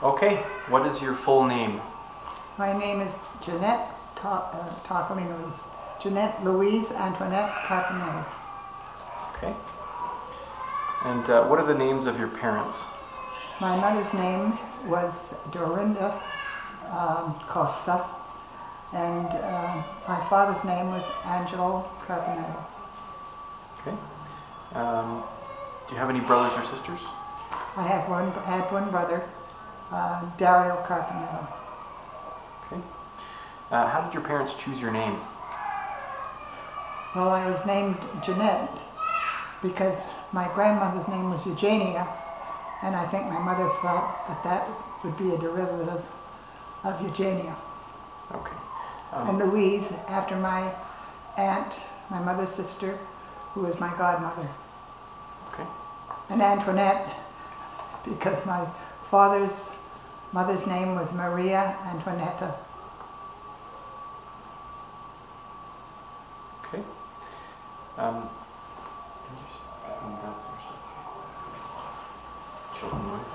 Okay, what is your full name? My name is Jeanette Toccalino. It's Jeanette Louise Antoinette Carpinello. Okay. And what are the names of your parents? My mother's name was Dorinda Costa, and my father's name was Angelo Carpinello. Okay. Do you have any brothers or sisters? I had one brother, Dario Carpinello. Okay. How did your parents choose your name? Well, I was named Jeanette because my grandmother's name was Eugenia, and I think my mother thought that that would be a derivative of Eugenia. Okay. And Louise, after my aunt, my mother's sister, who was my godmother. Okay. And Antoinette, because my father's mother's name was Maria Antoinetta. Okay. Can you just come downstairs? Children noise.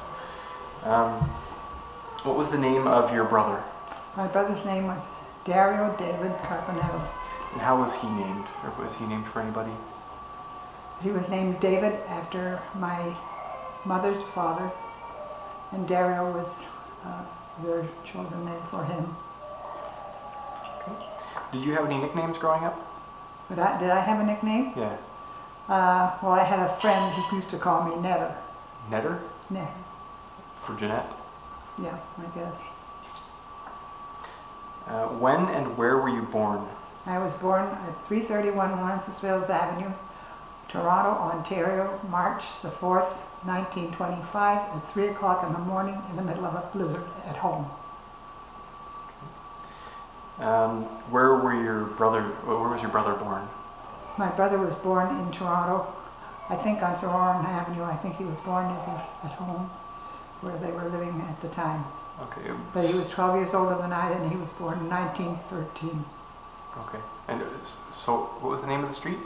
What was the name of your brother? My brother's name was Dario David Carpinello. And how was he named? Or was he named for anybody? He was named David after my mother's father, and Dario was their chosen name for him. Okay. Did you have any nicknames growing up? But did I have a nickname? Yeah. Well, I had a friend who used to call me Netter. Netter? Netter. For Jeanette? Yeah, I guess. When and where were you born? I was born at 331 Wenceslas Avenue, Toronto, Ontario, March the 4th, 1925, at 3 o'clock in the morning in the middle of a blizzard at home. Where was your brother born? My brother was born in Toronto, I think on Sororn Avenue. I think he was born at home where they were living at the time. Okay. But he was 12 years older than I, and he was born in 1913. Okay. And so, what was the name of the street?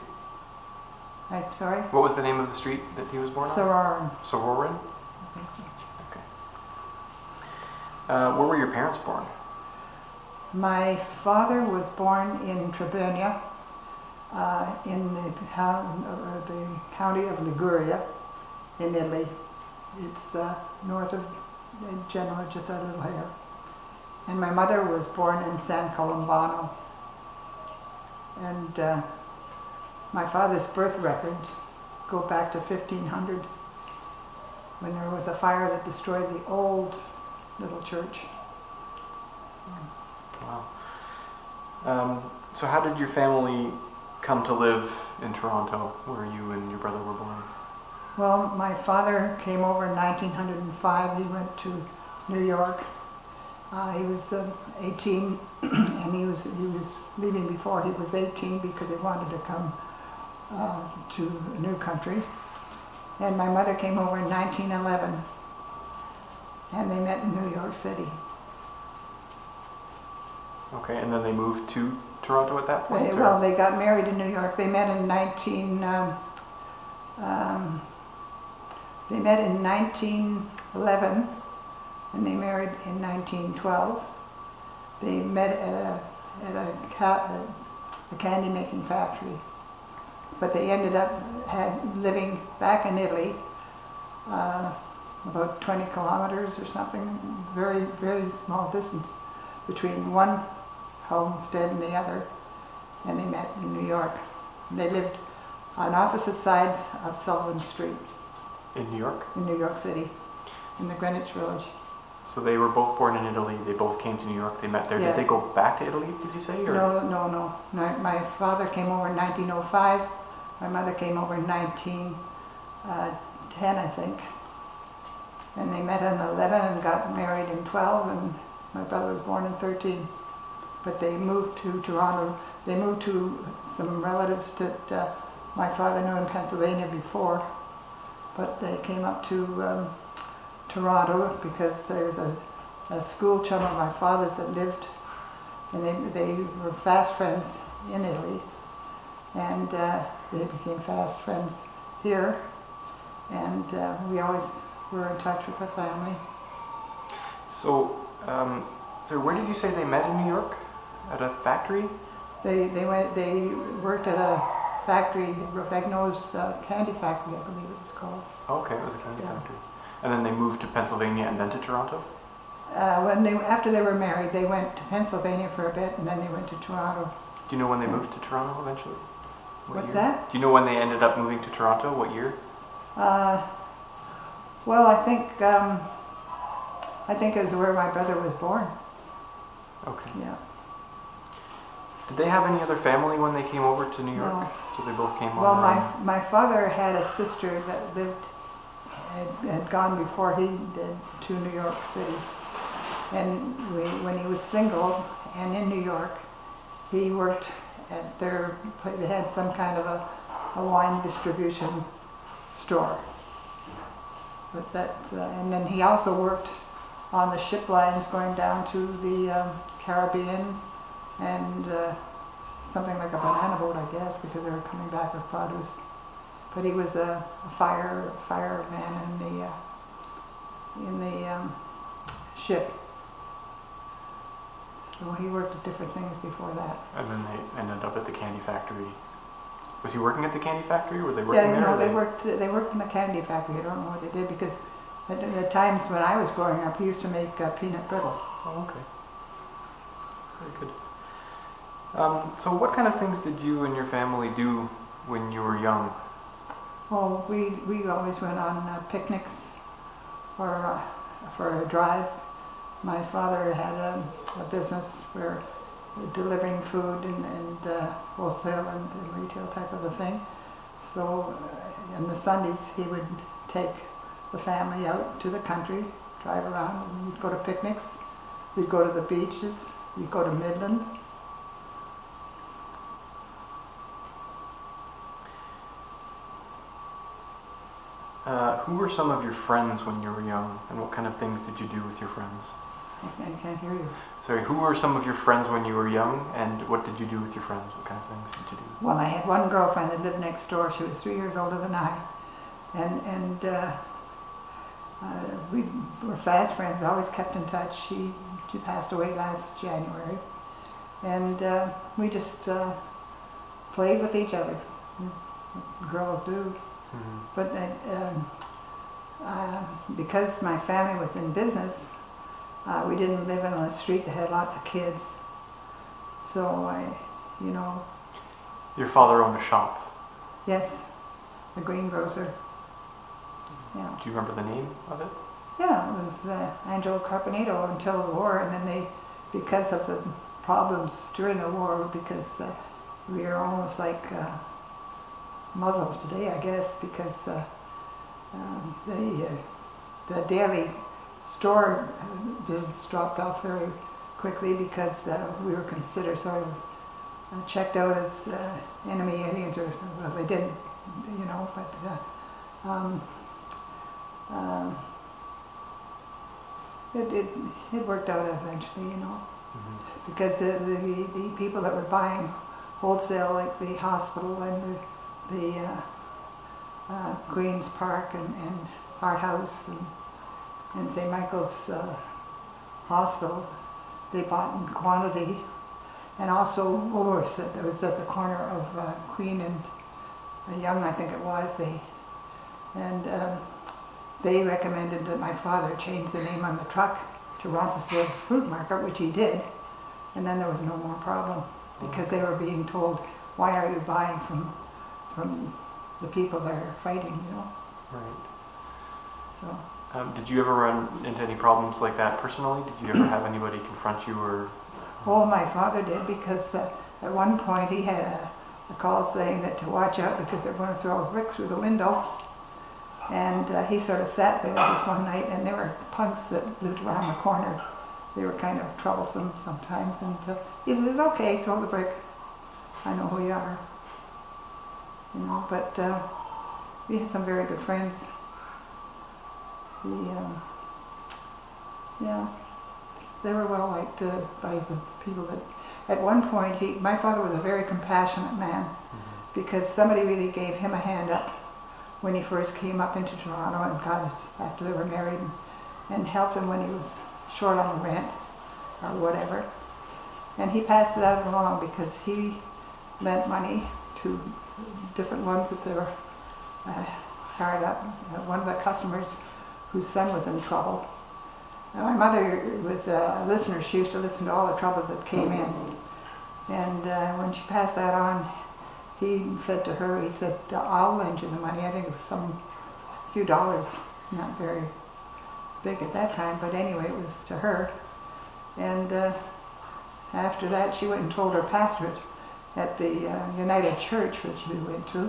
I'm sorry? What was the name of the street that he was born on? Sororn. Sororn? I think so. Okay. Where were your parents born? My father was born in Treburnia, in the county of Liguria, in Italy. It's north of Genoa, just a little here. And my mother was born in San Colombano. And my father's birth records go back to 1500, when there was a fire that destroyed the old little church. Wow. So how did your family come to live in Toronto, where you and your brother were born? Well, my father came over in 1905. He went to New York. He was 18, and he was leaving before he was 18 because he wanted to come to a new country. And my mother came over in 1911, and they met in New York City. Okay, and then they moved to Toronto at that point? They got married in New York. They met in 1911, and they married in 1912. They met at a candy making factory, but they ended up living back in Italy, about 20 kilometers or something, very, very small distance between one homestead and the other, and they met in New York. They lived on opposite sides of Sullivan Street. In New York? In New York City, in the Greenwich Village. So they were both born in Italy, they both came to New York, they met there. Yes. Did they go back to Italy, did you say? Or? No. My father came over in 1905, my mother came over in 1910, I think. And they met in 11 and got married in 12, and my brother was born in 13. But they moved to Toronto. They moved to some relatives that my father knew in Pennsylvania before. But they came up to Toronto because there's a school chum of my father's that lived, and they were fast friends in Italy. And they became fast friends here. And we always were in touch with the family. So, so where did you say they met in New York? At a factory? They worked at a factory, Rovegno's candy factory, I believe it was called. Okay, it was a candy Yeah. factory. And then they moved to Pennsylvania and then to Toronto? After they were married, they went to Pennsylvania for a bit, and then they went to Toronto. Do you know when they Yeah. moved to Toronto eventually? What What's year? that? Do you know when they ended up moving to Toronto? What year? Well, I think it was where my brother was born. Okay. Yeah. Did they have any other family when they came over to New York? No. So they both came Well, on their own? my father had a sister that had gone before he did to New York City. And when he was single and in New York, he worked at they had some kind of a wine distribution store. But and then he also worked on the ship lines going down to the Caribbean and something like a banana boat, I guess, because they were coming back with produce. But he was a fireman in the ship. So he worked at different things before that. And then they ended up at the candy factory. Was he working at the candy factory? Or were they working there? Yeah, no, or they worked in the candy factory. I don't know what they did because at the times when I was growing up, he used to make peanut brittle. Oh, okay. Very good. So what kind of things did you and your family do when you were young? Well, we always went on picnics or for a drive. My father had a business where delivering food and wholesale and retail type of a thing. So on the Sundays he would take the family out to the country, drive around, and we'd go to picnics. We'd go to the beaches. We'd go to Midland. Who were some of your friends when you were young, and what kind of things did you do with your friends? I can't hear you. Sorry, who were some of your friends when you were young, and what did you do with your friends? What kind of things did you do? Well, I had one girlfriend that lived next door. She was 3 years older than I, and we were fast friends. Always kept in touch. She passed away last January, and we just played with each other. Girls do. Mm-hmm. But because my family was in business, we didn't live in a street that had lots of kids. So Your father owned a shop. yes, a greengrocer. Yeah. Do you remember the name of it? Yeah, it was Angelo Carpenito until the war, and then because of the problems during the war, because we are almost like Muslims today, I guess, because the daily store business dropped off very quickly because we were considered sort of checked out as enemy aliens, or well, they didn't, but it worked out eventually, Mm-hmm. because the people that were buying wholesale, like the hospital and the Queen's Park and Art House and St. Michael's Hospital, they bought in quantity. And also Woolworths, that was at the corner of Queen and Yonge, I think it was. They recommended that my father change the name on the truck to Roncesvalles Fruit Market, which he did. And then there was no more problem because they were being told, why are you buying from the people that are fighting, Right. So. Did you ever run into any problems like that personally? Did you ever have anybody confront you or? Well, my father did, because at one point he had a call saying that to watch out because they're going to throw a brick through the window. And he sort of sat there this one night, and there were punks that lived around the corner. They were kind of troublesome sometimes, and he says, "Okay, throw the brick. I know who you are." But we had some very good friends. They were well liked by the people that. At one point, my father was a very compassionate man, because somebody really gave him a hand up when he first came up into Toronto and got us after they were married, and helped him when he was short on the rent or whatever. And he passed that along because he lent money to different ones that they were hard up. One of the customers whose son was in trouble. Now, my mother was a listener. She used to listen to all the troubles that came in. And when she passed that on, he said to her, he said, I'll lend you the money. I think it was some few dollars, not very big at that time, but anyway, it was to her. And after that, she went and told her pastorate at the United Church, which we went to.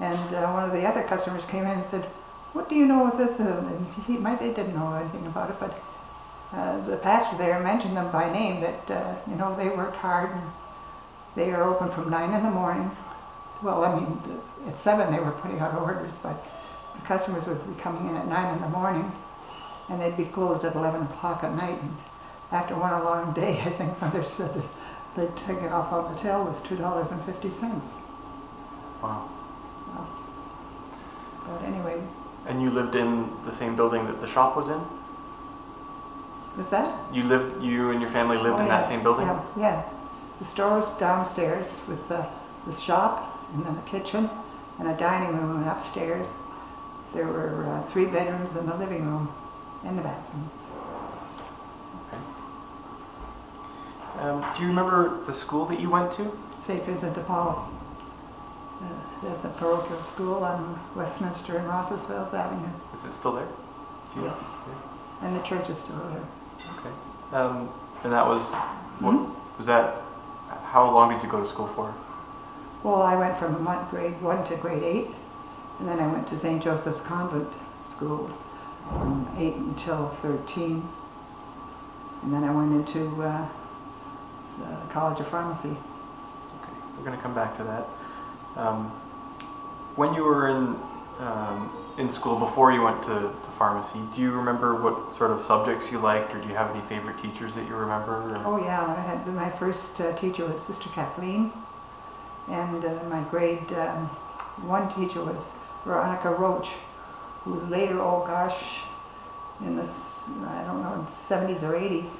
And one of the other customers came in and said, what do you know of this? And they didn't know anything about it, but the pastor there mentioned them by name, that they worked hard and they are open from 9 in the morning. Well, I mean, at 7 they were putting out orders, but the customers would be coming in at 9 in the morning and they'd be closed at 11 o'clock at night. And after one a long day, I think Mother said that they'd take it off on the till was $2.50. Wow. But anyway. And you lived in the same building that the shop was in? Was that? You and your family lived in that same building? Yeah. The store was downstairs with the shop and then the kitchen and a dining room, and upstairs there were 3 bedrooms and a living room and the bathroom. Okay. Do you remember the school that you went to? St. Vincent de Paul. That's a parochial school on Westminster and Roncesvalles Avenue. Is it still there? Yes. Yeah. And the church is still there. Okay. And that was, was that, how long did you go to school for? Well, I went from grade 1 to grade 8, and then I went to St. Joseph's Convent School from 8 until 13. And then I went into the College of Pharmacy. Okay, we're going to come back to that. When you were in school, before you went to pharmacy, do you remember what sort of subjects you liked, or do you have any favorite teachers that you remember? Or? Oh yeah, my first teacher was Sister Kathleen, and my grade 1 teacher was Veronica Roach, who later, oh gosh, in the, I don't know, in the 70s or 80s,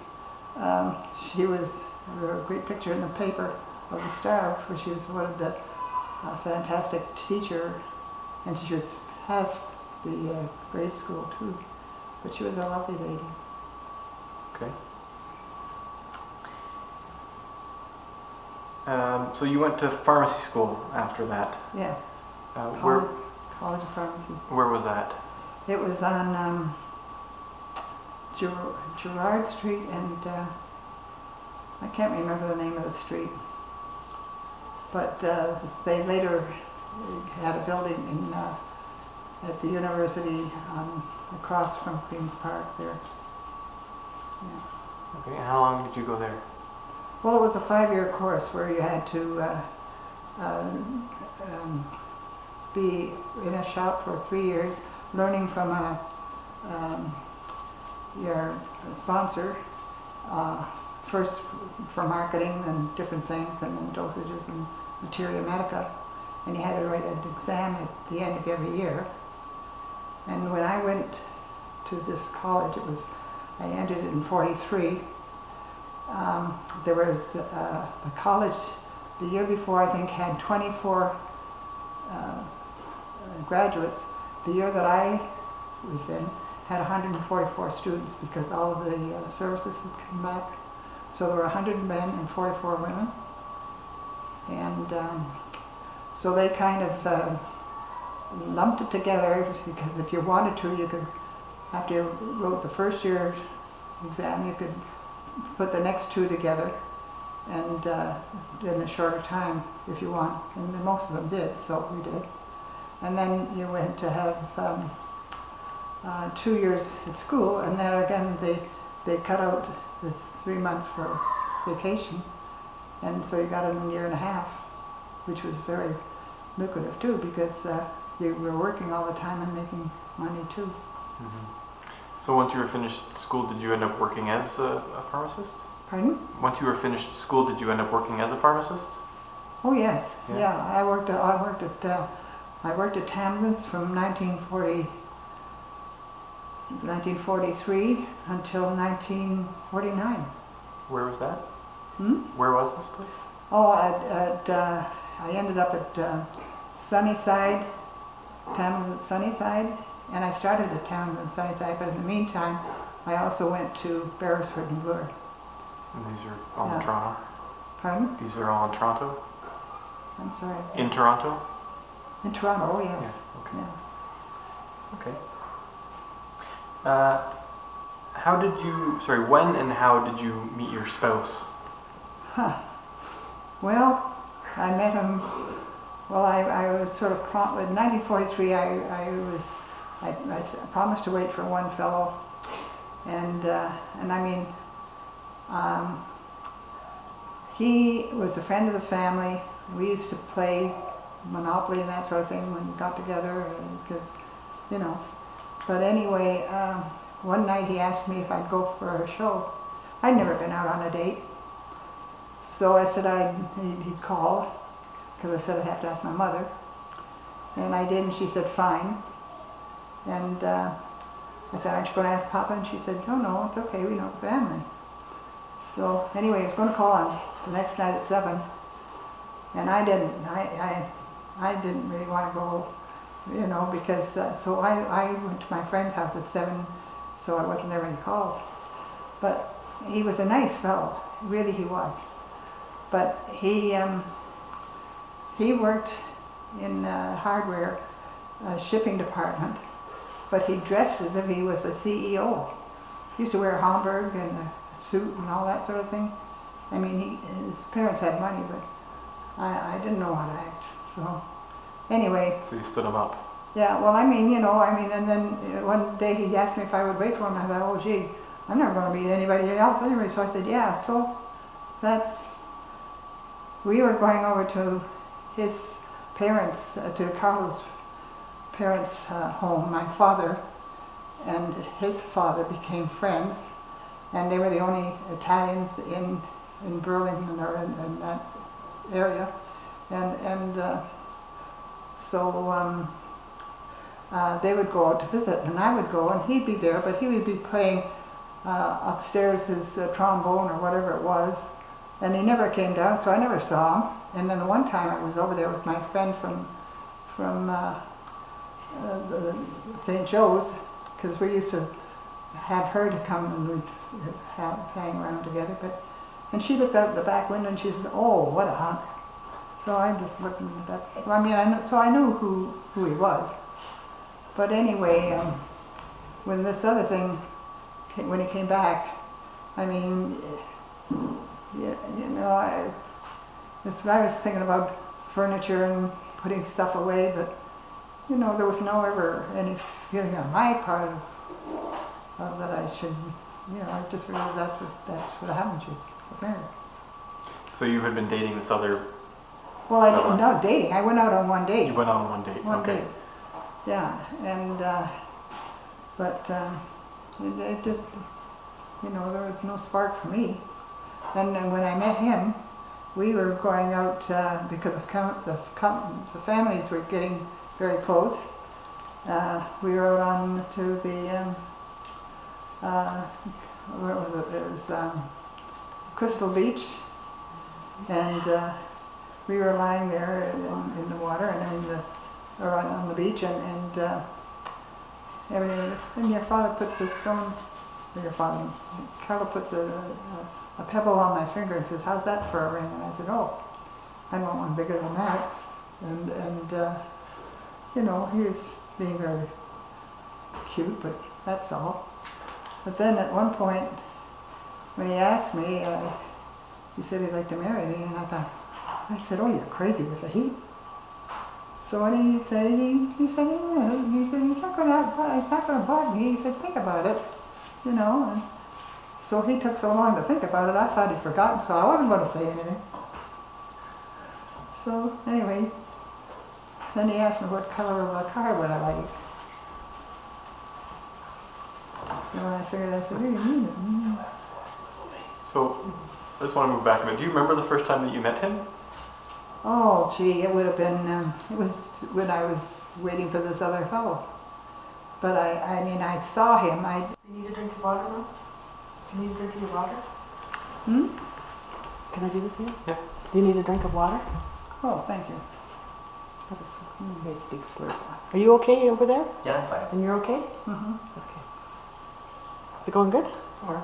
she was a great picture in the paper of the Star, for she was one of the fantastic teacher, and she was past the grade school too, but she was a lovely lady. Okay. So you went to pharmacy school after that? Yeah. College of Pharmacy. Where was that? It was on Gerard Street, and I can't remember the name of the street. But they later had a building in at the university across from Queen's Park there. Yeah. Okay, and how long did you go there? Well, it was a 5-year course where you had to be in a shop for 3 years, learning from your sponsor, first for marketing and different things, and then dosages and materia medica, and you had to write an exam at the end of every year. And when I went to this college, I entered it in 43. There was a college the year before, I think, had 24 graduates. The year that I was in had 144 students because all of the services had come back. So there were 100 men and 44 women. And so they kind of lumped it together, because if you wanted to, you could, after you wrote the first year exam, you could put the next 2 together and in a shorter time if you want. And most of them did, so we did. And then you went to have 2 years at school, and then again they cut out the 3 months for vacation, and so you got it in a year and a half, which was very lucrative too, because you were working all the time and making money too. Mm-hmm. So once you were finished school, did you end up working as a pharmacist? Pardon? Once you were finished school, did you end up working as a pharmacist? Oh yes, yeah. I worked at Tamlin's from 1947 1943 until 1949. Where was that? Hmm? Where was this place? Oh, I ended up at Sunnyside, town was at Sunnyside, and I started at town in Sunnyside, but in the meantime, I also went to Beresford and Bloor. And these are all Yeah. in Toronto? Pardon? These are all in Toronto? I'm sorry. In Toronto? In Toronto, oh yes. Yeah, okay. Yeah. Okay. When and how did you meet your spouse? Huh. Well, I met him, well, I was sort of in 1943, I promised to wait for one fellow, and I mean, he was a friend of the family. We used to play Monopoly and that sort of thing when we got together, because, you know. But anyway, one night he asked me if I'd go for a show. I'd never been out on a date. So I said he'd call, because I said I'd have to ask my mother. And I did, and she said, fine. And I said, aren't you going to ask Papa? And she said, no, it's okay, we know the family. So anyway, he was going to call on the next night at 7. And I didn't. I didn't really want to go, you know, because, so I went to my friend's house at 7, so I wasn't there when he called. But he was a nice fellow, really he was. But he worked in hardware shipping department, but he dressed as if he was a CEO. He used to wear a Homburg and a suit and all that sort of thing. I mean, his parents had money, but I didn't know how to act. So anyway. So you stood him up? Yeah, well, I mean, and then one day he asked me if I would wait for him, and I thought, oh gee, I'm never going to meet anybody else anyway. So I said, yeah. So we were going over to his parents, to Carl's parents' home. My father and his father became friends, and they were the only Italians in Burlington or in that area, and so they would go out to visit, and I would go, and he'd be there, but he would be playing upstairs his trombone or whatever it was, and he never came down, so I never saw him. And then one time I was over there with my friend from the St. Joe's, because we used to have her to come and we'd hang around together. And she looked out the back window and she said, "Oh, what a hunk!" So I just looked, and that's. So I mean, I knew who he was. But anyway, when this other thing, when he came back, I mean, I was thinking about furniture and putting stuff away, but there was no ever any feeling on my part of that I should, I just realized that's what happens. You get married. So you had been dating this other? Well, I didn't know dating. I went out on one date. You went on one date. One okay. date. Yeah, and but it just, there was no spark for me. And then when I met him, we were going out because the families were getting very close. We were out on to the where was it? It was Crystal Beach, and we were lying there in the water and on the beach, and everything. And your father puts a stone. Or your father, Carla puts a pebble on my finger and says, "How's that for a ring?" And I said, "Oh, I want one bigger than that." And he was being very cute, but that's all. But then at one point, when he asked me, he said he'd like to marry me, and I said, "Oh, you're crazy with the heat." So when he said, he's not going to bother me. He said, "Think about it." And so he took so long to think about it, I thought he'd forgotten, so I wasn't going to say anything. So anyway, then he asked me what color of a car would I like. So I figured, I said, "What do you mean?" So I just want to move back a bit. Do you remember the first time that you met him? Oh, gee, it would have been, it was when I was waiting for this other fellow. But I mean, I saw him. You need a drink of water now? Do you need a drink of your water? Hmm? Can I do this here? Yeah. Do you need a drink of water? Oh, thank you. That is a nice big slurp. Are you okay over there? Yeah, I'm fine. And you're okay? Mm-hmm. Okay. Is it going good? Or?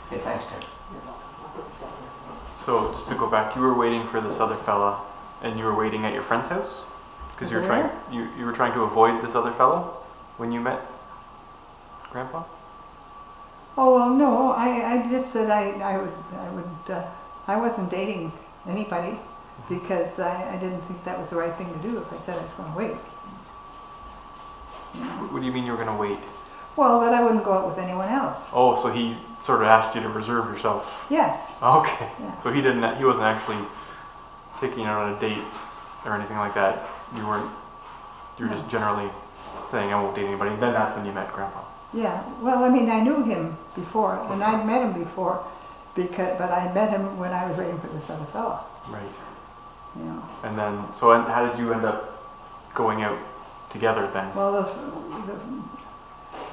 Okay, thanks, Tim. So just to go back, you were waiting for this other fella, and you were waiting at your friend's house because you were trying Where? you were trying to avoid this other fellow when you met Grandpa. Oh, well, no, I just said I wasn't dating anybody because I didn't think that was the right thing to do if I said I was going to wait. You know? What do you mean you were going to wait? Well, that I wouldn't go out with anyone else. Oh, so he sort of asked you to reserve yourself. Yes. Okay. Yeah. So he wasn't actually taking you out on a date or anything like that. You were just generally saying I won't date anybody. Then that's when you met Grandpa. Yeah. Well, I mean, I knew him before, and I'd met him before, but I met him when I was waiting for this other fella. Right. You know. And then, how did you end up going out together then?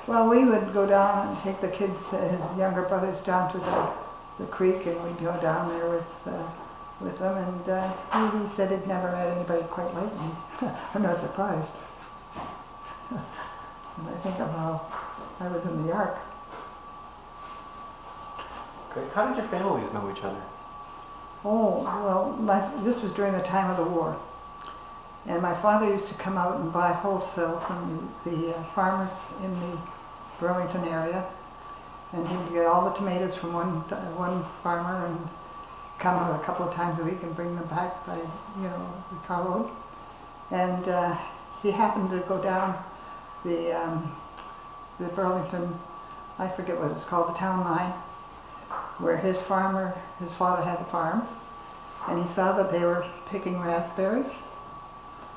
Well, we would go down and take the kids, his younger brothers, down to the creek, and we'd go down there with them. And he said he'd never met anybody quite like me. I'm not surprised. And I think of how I was in the Ark. Okay. How did your families know each other? Oh, well, this was during the time of the war. And my father used to come out and buy wholesale from the farmers in the Burlington area. And he would get all the tomatoes from one farmer and come out a couple of times a week and bring them back by, the carload. And he happened to go down the Burlington, I forget what it's called, the town line, where his father had a farm. And he saw that they were picking raspberries.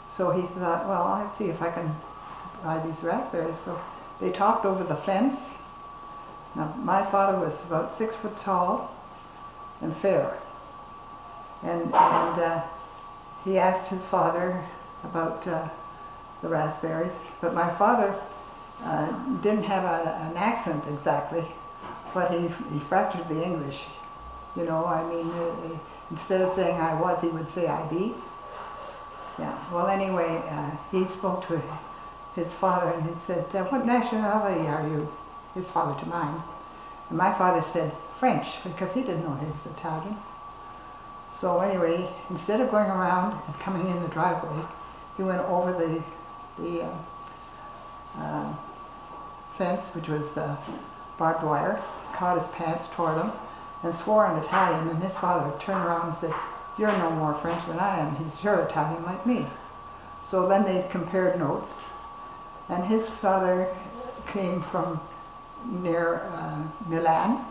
So he thought, well, I'll see if I can buy these raspberries. So they talked over the fence. Now, my father was about 6 foot tall and fair. And he asked his father about the raspberries. But my father didn't have an accent exactly, but he fractured the English. Instead of saying I was, he would say I be. Yeah, well, anyway, he spoke to his father and he said, what nationality are you? His father to mine. And my father said French, because he didn't know he was Italian. So anyway, instead of going around and coming in the driveway, he went over the fence, which was barbed wire, caught his pants, tore them, and swore in Italian. And his father turned around and said, you're no more French than I am. You're Italian like me. So then they compared notes. And his father came from near Milan,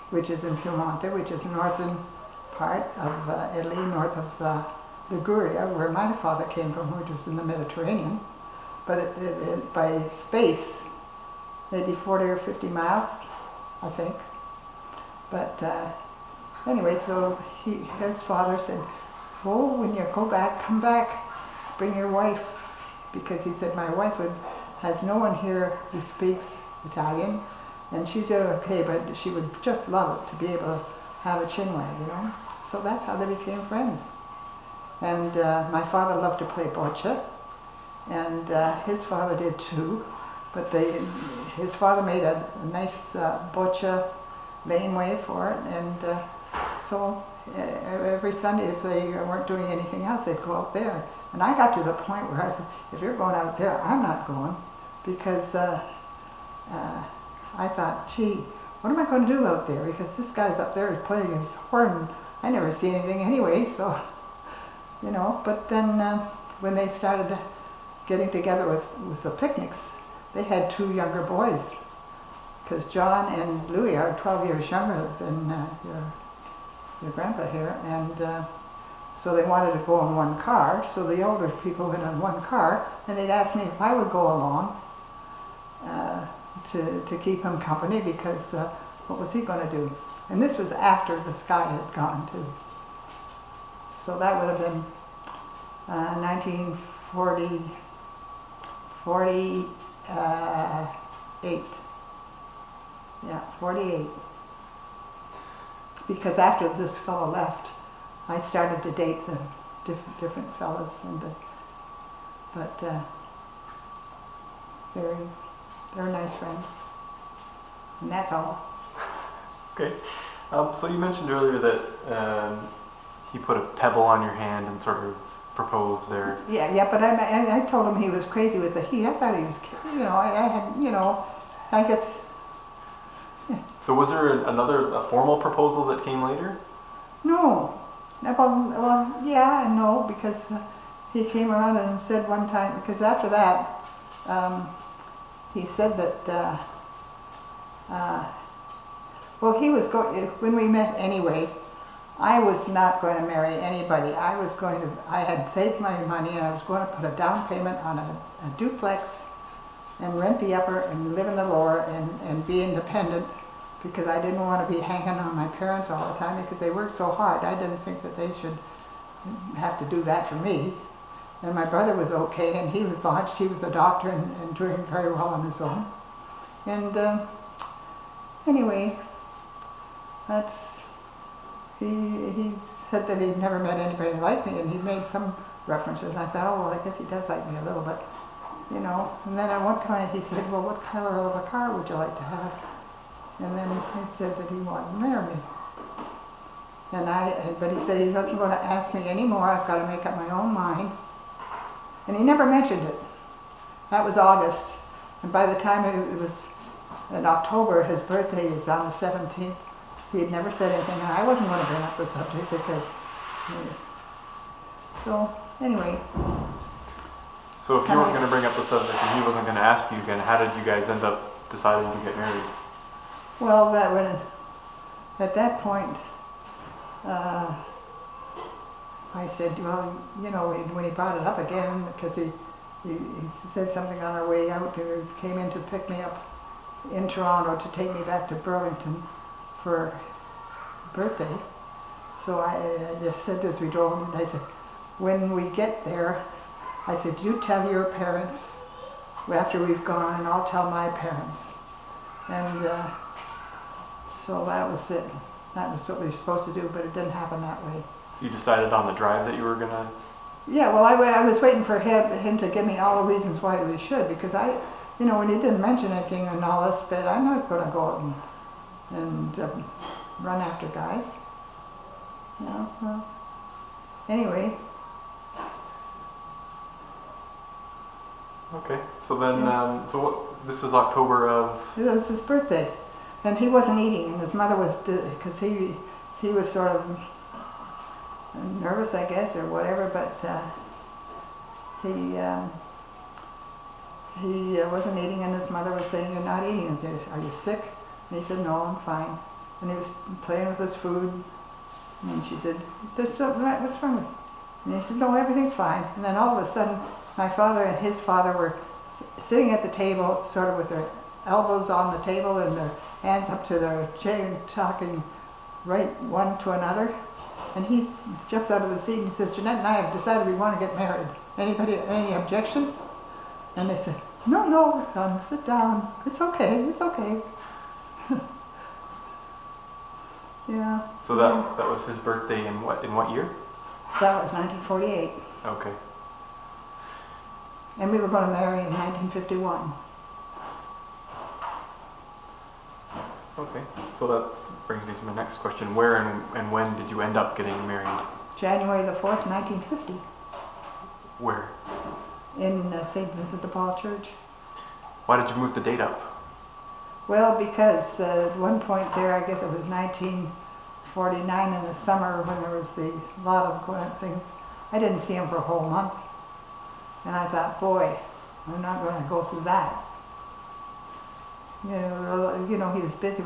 which is in Piemonte, which is northern part of Italy, north of Liguria, where my father came from, which was in the Mediterranean. But by space, maybe 40 or 50 miles, I think. But anyway, so his father said, oh, when you go back, come back, bring your wife, because he said my wife has no one here who speaks Italian, and she's okay, but she would just love it to be able to have a chinwag, So that's how they became friends. And my father loved to play bocce, and his father did too, but his father made a nice bocce laneway for it, and so every Sunday, if they weren't doing anything else, they'd go out there. And I got to the point where I said, if you're going out there, I'm not going, because I thought, gee, what am I going to do out there? Because this guy's up there playing his horn. I never see anything anyway, so, But then when they started getting together with the picnics, they had 2 younger boys, because John and Louis are 12 years younger than your grandpa here, and so they wanted to go in one car, so the older people went in one car, and they'd ask me if I would go along to keep him company, because what was he going to do? And this was after the sky had gone too. So that would have been 1948. Yeah, 48. Because after this fellow left, I started to date the different fellas, but they're nice friends, and that's all. Okay. So you mentioned earlier that he put a pebble on your hand and sort of proposed there. Yeah, but I told him he was crazy with the heat. I thought he was, I had, I guess. So was there a formal proposal that came later? No. Well, yeah and no, because he came around and said one time, because after that, he said that, well, he was going, when we met anyway, I was not going to marry anybody. I had saved my money and I was going to put a down payment on a duplex and rent the upper and live in the lower and be independent, because I didn't want to be hanging on my parents all the time because they worked so hard. I didn't think that they should have to do that for me. And my brother was okay, and he was lodged. He was a doctor and doing very well on his own. And anyway, he said that he'd never met anybody like me, and he made some references. And I thought, oh, well, I guess he does like me a little bit, And then at one time he said, well, what color of a car would you like to have? And then he said that he wanted to marry me. But he said he wasn't going to ask me anymore. I've got to make up my own mind. And he never mentioned it. That was August. And by the time it was in October, his birthday is on the 17th, he had never said anything. And I wasn't going to bring up the subject because... So, anyway. So if you weren't going to bring up the subject and he wasn't going to ask you again, how did you guys end up deciding to get married? Well, at that point, I said, well, when he brought it up again, because he said something on our way out, he came in to pick me up in Toronto to take me back to Burlington for birthday. So I just said as we drove, and I said, when we get there, I said, you tell your parents after we've gone, and I'll tell my parents. And so that was it. That was what we were supposed to do, but it didn't happen that way. So you decided on the drive that you were gonna... Yeah, well, I was waiting for him to give me all the reasons why we should, because when he didn't mention anything and all this, but I'm not going to go out and run after guys. So anyway. Okay, so then, this was October of... It was his birthday, and he wasn't eating, and his mother was, because he was sort of nervous, I guess, or whatever, but he wasn't eating, and his mother was saying, you're not eating, are you sick? And he said, no, I'm fine. And he was playing with his food, and she said, what's wrong with you? And he said, no, everything's fine. And then all of a sudden, my father and his father were sitting at the table, sort of with their elbows on the table and their hands up to their chin, talking right one to another. And he jumps out of his seat and he says, Jeanette and I have decided we want to get married. Any objections? And they said, no, son, sit down. It's okay. Yeah. So that was his birthday in what year? That was 1948. Okay. And we were going to marry in 1951. Okay, so that brings me to my next question. Where and when did you end up getting married? January the 4th, 1950. Where? In St. Vincent de Paul Church. Why did you move the date up? Well, because at one point there, I guess it was 1949 in the summer when there was a lot of things. I didn't see him for a whole month. And I thought, boy, I'm not going to go through that. He was busy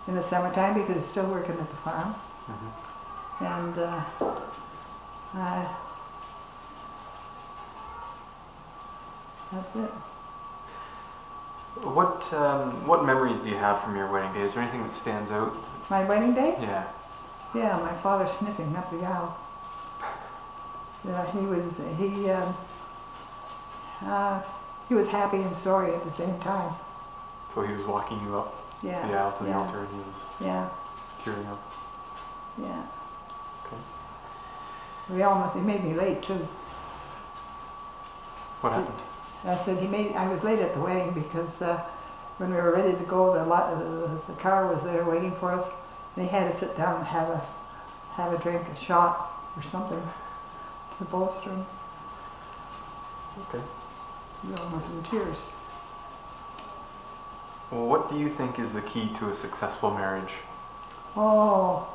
in the summertime because he's still working at the farm. Mm-hmm. And that's it. What memories do you have from your wedding day? Is there anything that stands out? My wedding day? Yeah. Yeah, my father sniffing up the aisle. Yeah, he was happy and sorry at the same time. So he was walking you up Yeah. the aisle to the yeah, altar and he was Yeah, tearing up. yeah. Okay. He made me late too. What happened? I said I was late at the wedding because when we were ready to go, the car was there waiting for us, and he had to sit down and have a drink, a shot or something to bolster him. Okay. He was almost in tears. Well, what do you think is the key to a successful marriage? Oh,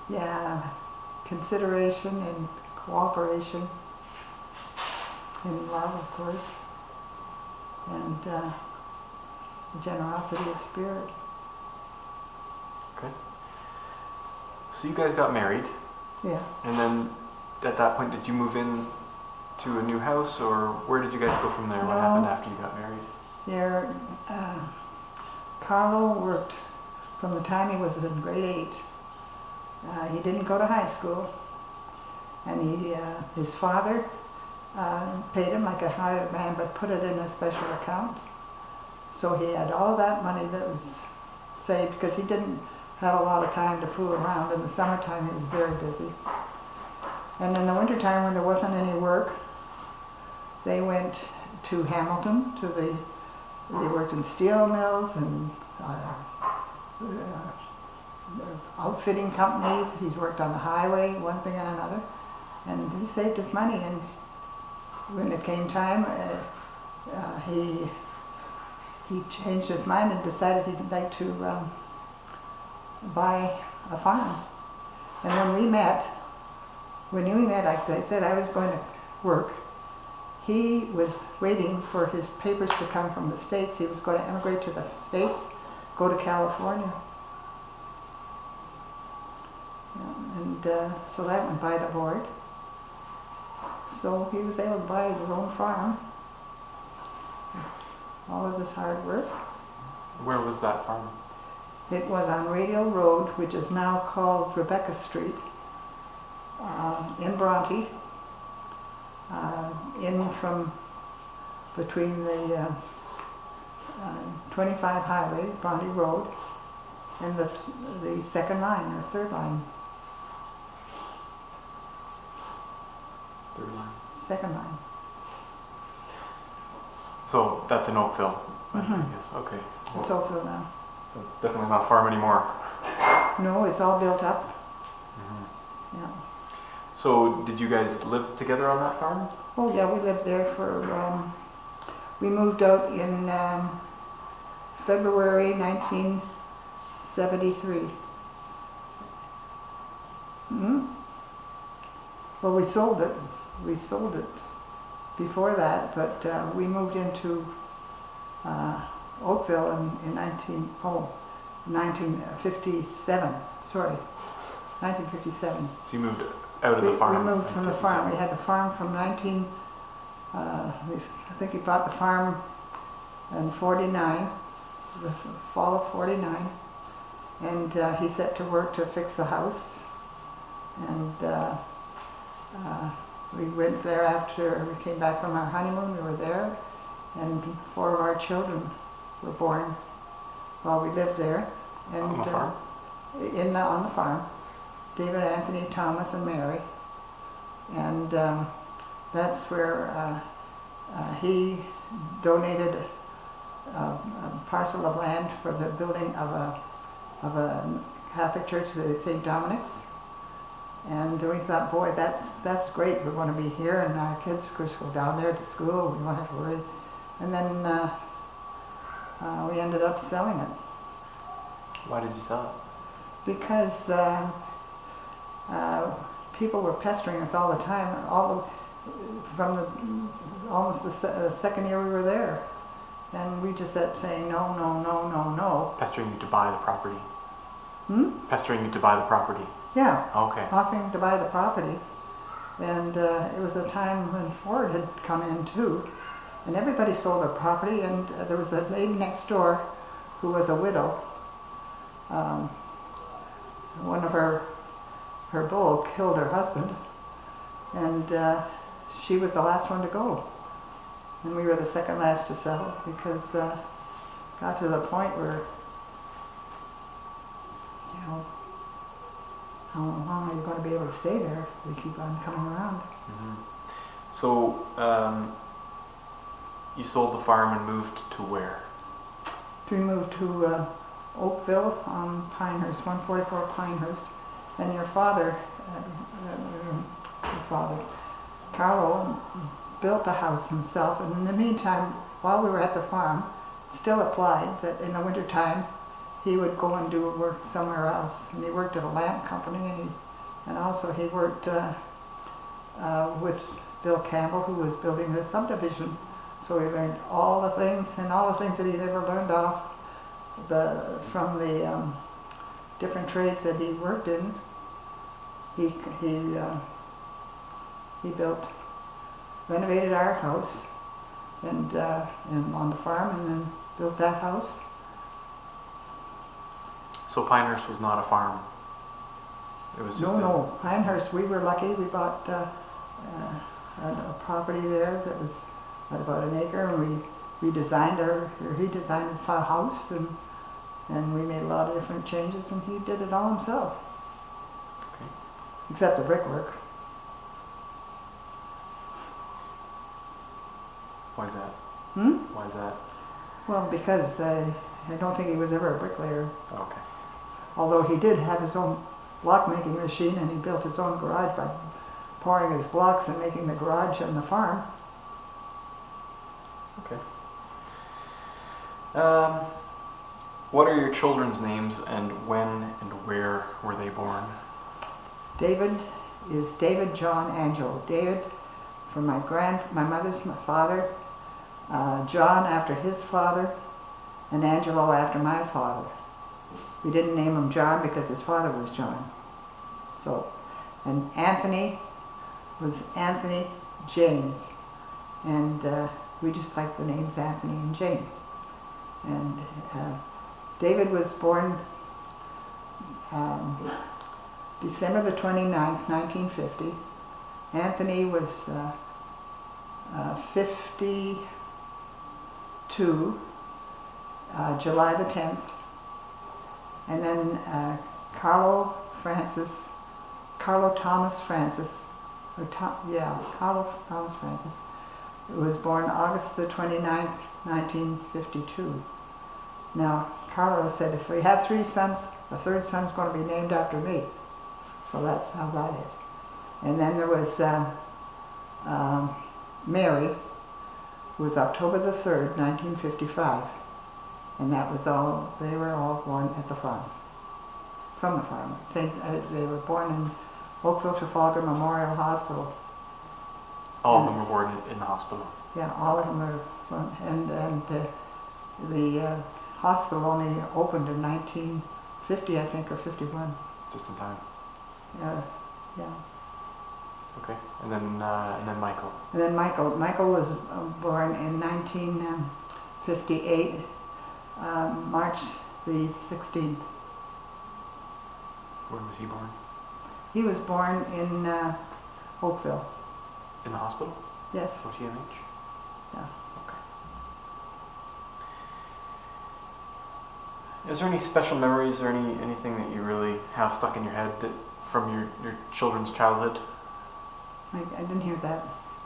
yeah, consideration and cooperation, and love, of course, and generosity of spirit. Okay. So you guys got married, Yeah. and then at that point, did you move in to a new house, or where did you guys go from there? What No. happened after you got married? There, Carlo worked from the time he was in grade 8. He didn't go to high school, and his father paid him like a hired man, but put it in a special account. So he had all that money that was saved because he didn't have a lot of time to fool around. In the summertime, he was very busy. And in the wintertime, when there wasn't any work, they went to Hamilton. They worked in steel mills and outfitting companies. He's worked on the highway, one thing and another. And he saved his money. And when it came time, he changed his mind and decided he'd like to buy a farm. And when we met, like I said, I was going to work. He was waiting for his papers to come from the States. He was going to emigrate to the States, go to California. Yeah, and so that went by the board. So he was able to buy his own farm. All of his hard work. Where was that farm? It was on Radial Road, which is now called Rebecca Street, in Bronte, in from between the 25 highway, Bronte Road, and the second line or third line. Third line. Second line. So that's in Oakville. Mhm. Yes. Okay. It's Oakville now. Definitely not a farm anymore. No, it's all built up. Mm-hmm. Yeah. So did you guys live together on that farm? Oh yeah, we lived there for. We moved out in February 1973. Hmm? Well, we sold it. We sold it before that, but we moved into Oakville in 1957. Sorry, 1957. So you moved out of the farm? We moved from the farm. We had the farm from I think he bought the farm in 49, the fall of 49, and he set to work to fix the house. And we went there after we came back from our honeymoon. We were there, and 4 of our children were born while we lived there. And on the farm? On the farm. David, Anthony, Thomas, and Mary. And that's where he donated a parcel of land for the building of a Catholic church, the St. Dominic's. And we thought, boy, that's great. We're going to be here, and our kids, of course, go down there to school. We won't have to worry. And then we ended up selling it. Why did you sell it? Because people were pestering us all the time, from almost the second year we were there. And we just kept saying, no, no, no, no, no. Pestering you to buy the property? Hmm? Pestering you to buy the property? Yeah, Okay. offering to buy the property. And it was a time when Ford had come in too. And everybody sold their property, and there was a lady next door who was a widow. One of her bull killed her husband, And she was the last one to go. And we were the second last to sell because got to the point where, you know, how long are you going to be able to stay there if we keep on coming around? Mm-hmm. So, you sold the farm and moved to where? We moved to Oakville on Pinehurst, 144 Pinehurst. And your father, Carlo, built the house himself. And in the meantime, while we were at the farm, still applied that in the wintertime he would go and do work somewhere else. And he worked at a lamp company, and also he worked with Bill Campbell, who was building the subdivision. So he learned all the things, and all the things that he'd ever learned from the different trades that he worked in. He renovated our house and on the farm, and then built that house. So Pinehurst was not a farm. It was just No, Pinehurst. We were lucky. We bought a property there that was about an acre, and he designed a house, and we made a lot of different changes, and he did it all himself. Okay. Except the brickwork. Why is that? Why is that? Well, because I don't think he was ever a bricklayer. Okay. Although he did have his own block making machine, and he built his own garage by pouring his blocks and making the garage on the farm. Okay. What are your children's names, and when and where were they born? David is David John Angelo. David from my mother's father, John after his father, and Angelo after my father. We didn't name him John because his father was John. So, and Anthony was Anthony James, and we just like the names Anthony and James. And David was born December the 29th, 1950. Anthony was 52, July the 10th. And then Carlo Thomas Francis, Carlo Thomas Francis, who was born August the 29th, 1952. Now, Carlo said, if we have 3 sons, the third son's going to be named after me. So that's how that is. And then there was Mary, who was October the 3rd, 1955. And that was all, they were all born at the farm, from the farm. They were born in Oakville Trafalgar Memorial Hospital. All of them were born in the hospital. Yeah, all of them were from, and the hospital only opened in 1950, I think, or 51. Just in time. Yeah. Okay. And then Michael. And then Michael was born in 1958, March the 16th. When was he born? He was born in Oakville. In the hospital? Yes. OTMH? Yeah. Okay. Is there any special memories or anything that you really have stuck in your head from your children's childhood? I didn't hear that.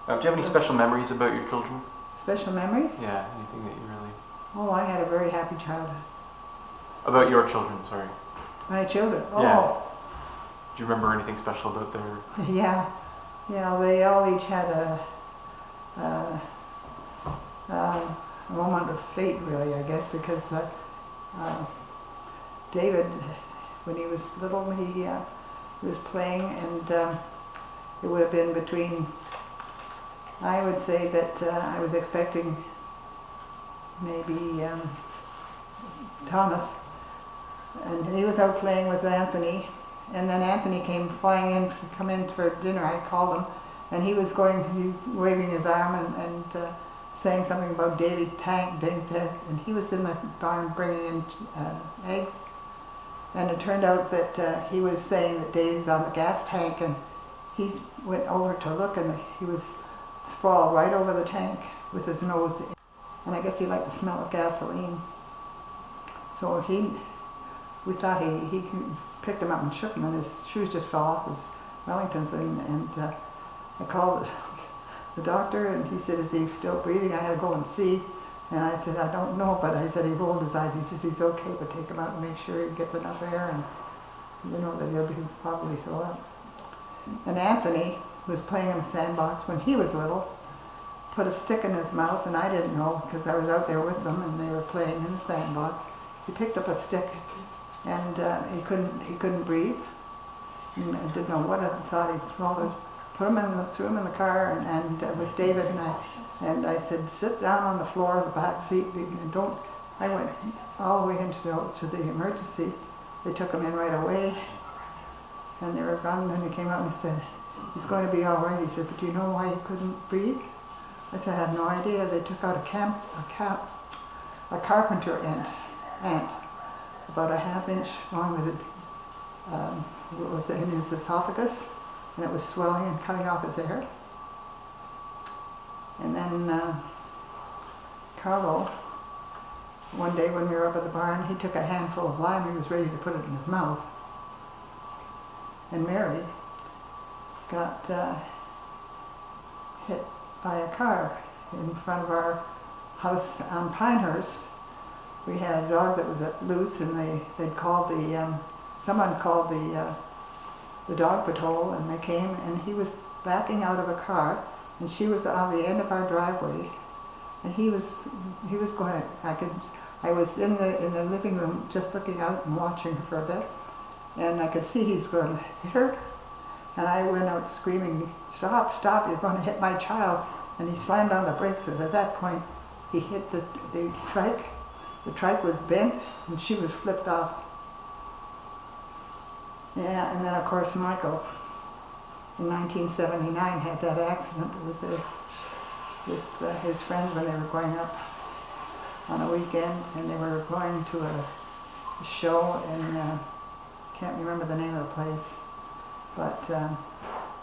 Do you have any special memories about your children? Special memories? Yeah, anything that you really... Oh, I had a very happy childhood. About your children, sorry. My children? Oh. Yeah. Do you remember anything special about their... Yeah. Yeah, they all each had a moment of fate, really, I guess, because David, when he was little, he was playing, and it would have been between, I would say that I was expecting maybe Thomas, and he was out playing with Anthony, and then Anthony came come in for dinner. I called him, and he was waving his arm and saying something about Davy Tank, and he was in the barn bringing in eggs, and it turned out that he was saying that Davy's on the gas tank, and he went over to look and he was sprawled right over the tank with his nose in. And I guess he liked the smell of gasoline. So we thought he picked him up and shook him and his shoes just fell off his Wellingtons and I called the doctor and he said, is he still breathing? I had to go and see. And I said, I don't know, but I said he rolled his eyes. He says he's okay, but take him out and make sure he gets enough air and you know that he'll probably throw up. And Anthony was playing in a sandbox when he was little, put a stick in his mouth, and I didn't know because I was out there with them and they were playing in the sandbox. He picked up a stick and he couldn't breathe. And I didn't know what I thought he'd swallowed. Threw him in the car and with David and I said, sit down on the floor of the back seat and don't. I went all the way into the emergency. They took him in right away and they were gone and he came out and he said, he's going to be all right. He said, but do you know why he couldn't breathe? I said, I have no idea. They took out a carpenter ant, about a half-inch long that was in his esophagus, and it was swelling and cutting off his air. And then Carlo, one day when we were up at the barn, he took a handful of lime. He was ready to put it in his mouth. And Mary got hit by a car in front of our house on Pinehurst. We had a dog that was loose, and they'd called someone called the dog patrol, and they came, and he was backing out of a car, and she was on the end of our driveway, and he was going. I was in the living room just looking out and watching her for a bit, and I could see he's going to hit her, and I went out screaming, "Stop! Stop! You're going to hit my child!" And he slammed on the brakes, and at that point, he hit the trike. The trike was bent, and she was flipped off. Yeah, and then of course Michael, in 1979, had that accident with his friends when they were going up on a weekend, and they were going to a show in, can't remember the name of the place, but there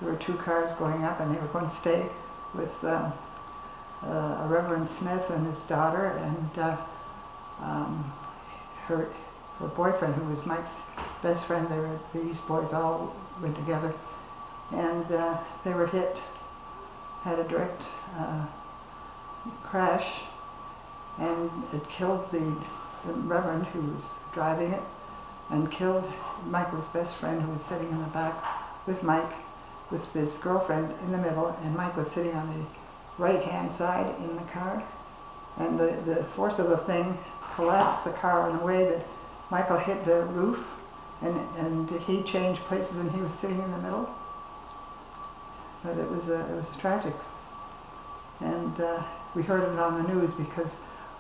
were two cars going up, and they were going to stay with a Reverend Smith and his daughter, and her boyfriend, who was Mike's best friend. These boys all went together, and they were hit, had a direct crash, and it killed the Reverend who was driving it, and killed Michael's best friend who was sitting in the back with Mike, with his girlfriend in the middle, and Mike was sitting on the right-hand side in the car, and the force of the thing collapsed the car in a way that Michael hit the roof, and he changed places, and he was sitting in the middle. But it was tragic, and we heard it on the news because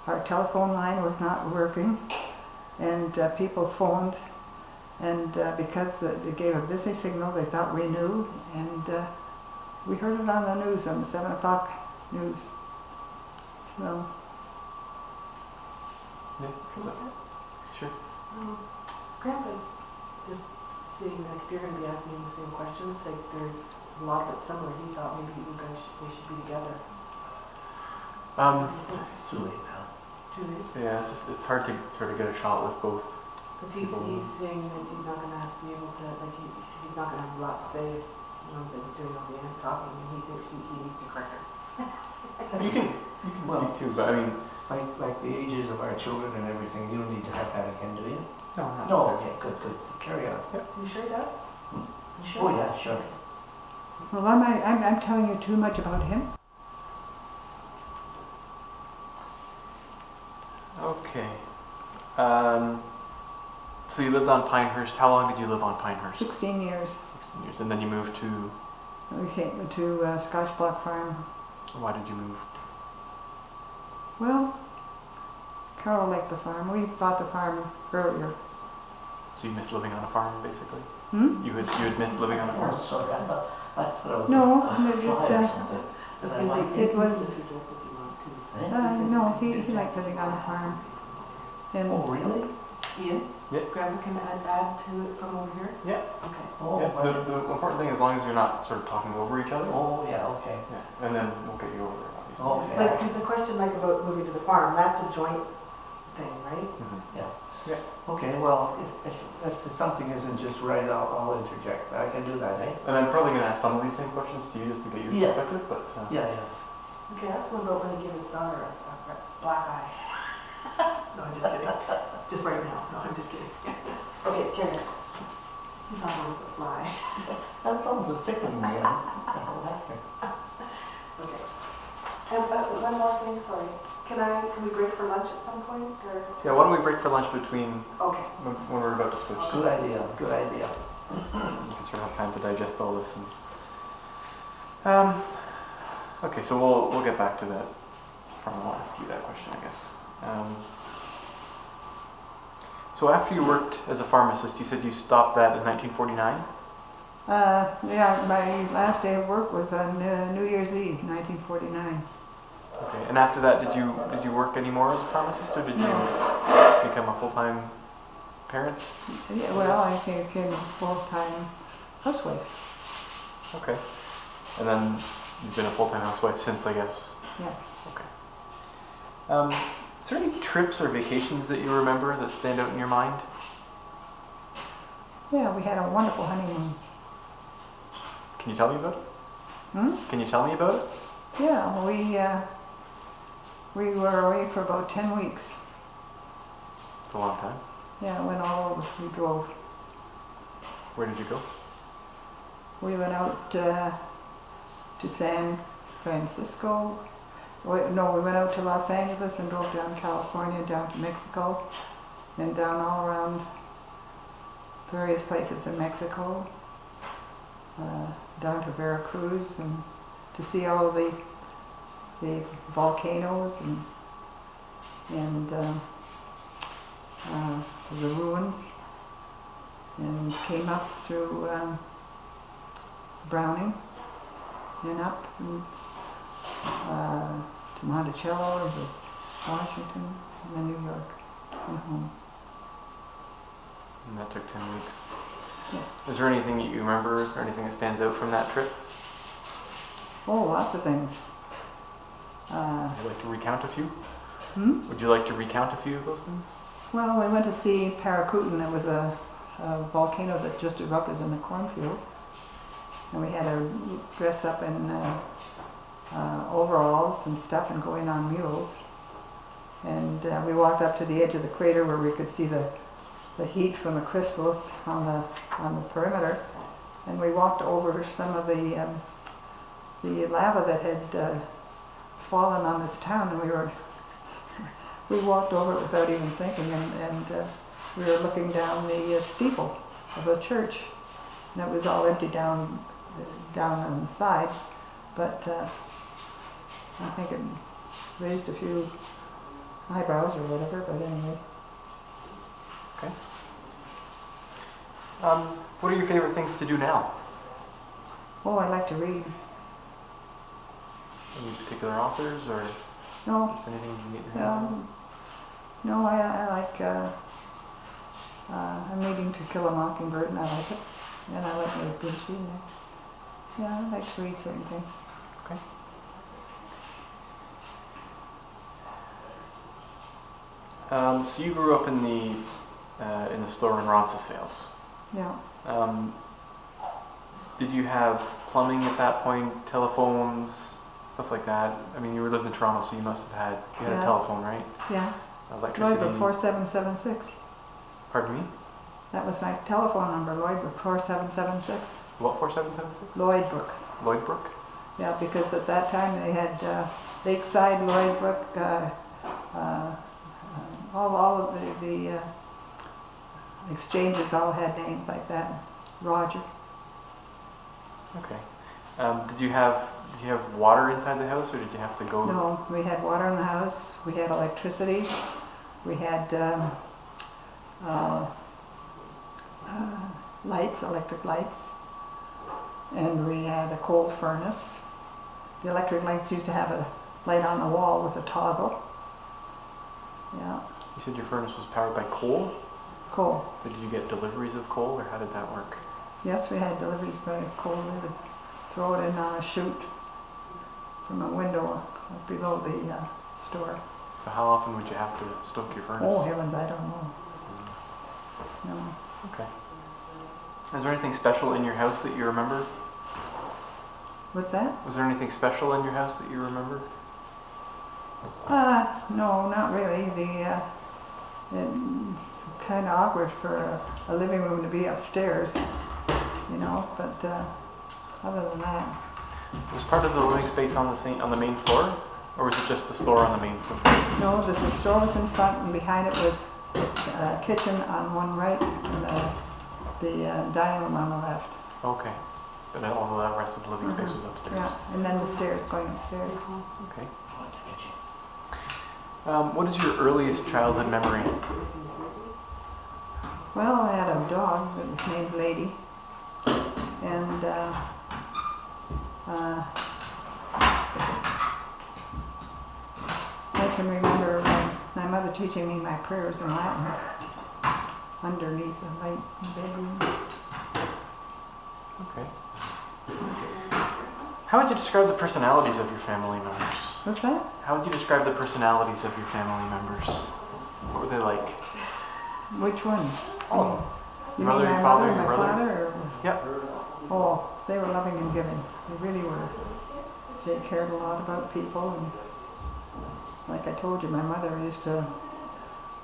our telephone line was not working, and people phoned, and because it gave a busy signal, they thought we knew, and we heard it on the news, on the 7 o'clock news. So. Yeah, sure. Grandpa's just seeing, like, if you're going to be asking the same questions, like, there's a lot of it similar. He thought maybe you guys they should be together. Too late now. Too late? Yeah, it's hard to sort of get a shot with both. Because he's saying that he's not going to be able to, like, he's not going to have a lot to say, you know, like doing all the talking, and he thinks he needs to correct her. You can Well, speak too, but I mean, Like the ages of our children and everything, you don't need to have that again, do you? no, not No, necessarily. okay, good. Carry on. You sure, Dad? You sure? Oh, yeah, sure. Well, I'm telling you too much about him. Okay. So you lived on Pinehurst. How long did you live on Pinehurst? 16 years. 16 years. And then you moved to... We came to Scotch Block Farm. Why did you move? Well, Carol liked the farm. We bought the farm earlier. So you missed living on a farm, basically? Hmm? You had missed living on a farm? Oh, sorry, I thought it was No, a fly or it, something. And I It might- it was- Eh? no, he liked living on a farm. And Oh, really? Ian? Yeah. Grandpa can add to it from over here? Yeah. Okay. Oh, Yeah, but- the important thing, as long as you're not sort of talking over each other. oh, yeah, okay. Yeah, and then we'll get you over there, obviously. Oh, okay. Like, because the question like about moving to the farm, that's a joint thing, right? Mhm. Okay, well, if something isn't just right, I'll interject. I can do that, eh? And I'm probably going to ask some of these same questions to you just to get your Yeah. perspective, but Yeah, yeah. Okay, ask him about when he gave his daughter a black eye. No, I'm just kidding. Just right now. No, I'm just kidding. Okay, carry on. He's not always a fly. That song was tickling me. I'll ask her. Okay. And one more thing, sorry. Can we break for lunch at some point, or? yeah, why don't we break for lunch between Okay. when we're about to switch? Good idea, good idea. You can sort of have time to digest all this. Okay, so we'll get back to that. I'll ask you that question, I guess. So after you worked as a pharmacist, you said you stopped that in 1949? Yeah, my last day of work was on New Year's Eve, 1949. Okay, and after that, did you work anymore as a pharmacist, or did you become a full-time parent? Yeah, well, I became a full-time housewife. Okay, and then you've been a full-time housewife since, I guess. Yeah. Okay. Is there any trips or vacations that you remember that stand out in your mind? Yeah, we had a wonderful honeymoon. Can you tell me about it? Hmm? Can you tell me about it? Yeah, we were away for about 10 weeks. It's a long time. Yeah, went all over. We drove. Where did you go? We went out to San Francisco. We went out to Los Angeles and drove down California, down to Mexico, and down all around various places in Mexico, down to Veracruz, and to see all the volcanoes and the ruins, and came up through Browning and up and, to Monticello, and to Washington, and then New York, and home. And that took 10 weeks. Yeah. Is there anything that you remember or anything that stands out from that trip? Oh, lots of things. Would you like to recount a few? Hmm? Would you like to recount a few of those things? Well, we went to see Paracutin. It was a volcano that just erupted in a cornfield. And we had to dress up in overalls and stuff and go in on mules. And we walked up to the edge of the crater where we could see the heat from the crystals on the perimeter. And we walked over some of the lava that had fallen on this town, and we walked over it without even thinking, and we were looking down the steeple of a church, and it was all empty down on the sides, but I think it raised a few eyebrows or whatever, but anyway. Okay. What are your favorite things to do now? Oh, I like to read. Any particular authors or No, just anything you get your hands on? no, I like, I'm reading To Kill a Mockingbird, and I like it. And I like Da Vinci. Yeah, I like to read certain things. Okay. So you grew up in the store in Roncesvalles. Yeah. Did you have plumbing at that point, telephones, stuff like that? I mean, you were living in Toronto, so you must have had a Yeah. telephone, right? Yeah. Electricity. Lloydbrook 4776. Pardon me? That was my telephone number, Lloydbrook 4776. What 4776? Lloydbrook. Lloydbrook? Yeah, because at that time they had Lakeside, Lloydbrook, all of the exchanges all had names like that. Roger. Okay. Did you have water inside the house, or did you have to go? No, we had water in the house, we had electricity, we had lights, electric lights, and we had a coal furnace. The electric lights used to have a light on the wall with a toggle. Yeah. You said your furnace was powered by coal? Coal. Did you get deliveries of coal, or how did that work? Yes, we had deliveries by coal. They would throw it in on a chute from a window below the store. So how often would you have to stoke your furnace? Oh heavens, I don't know. No. Okay. Is there anything special in your house that you remember? What's that? Was there anything special in your house that you remember? No, not really. It's kind of awkward for a living room to be upstairs, you know, but other than that. Was part of the living space on the main floor, or was it just the store on the main floor? No, the store was in front, and behind it was a kitchen on one right, and the dining room on the left. Okay. But all of the rest of the living space was upstairs. Yeah, and then the stairs going upstairs. Okay. What is your earliest childhood memory? Well, I had a dog that was named Lady, and I can remember my mother teaching me my prayers in Latin underneath a light bedroom. Okay. How would you describe the personalities of your family members? What's that? How would you describe the personalities of your family members? What were they like? Which one? All of them. You Mother, mean my your father, mother, your my brother? father? Or? Yep. Oh, they were loving and giving. They really were. They cared a lot about people, and like I told you, my mother used to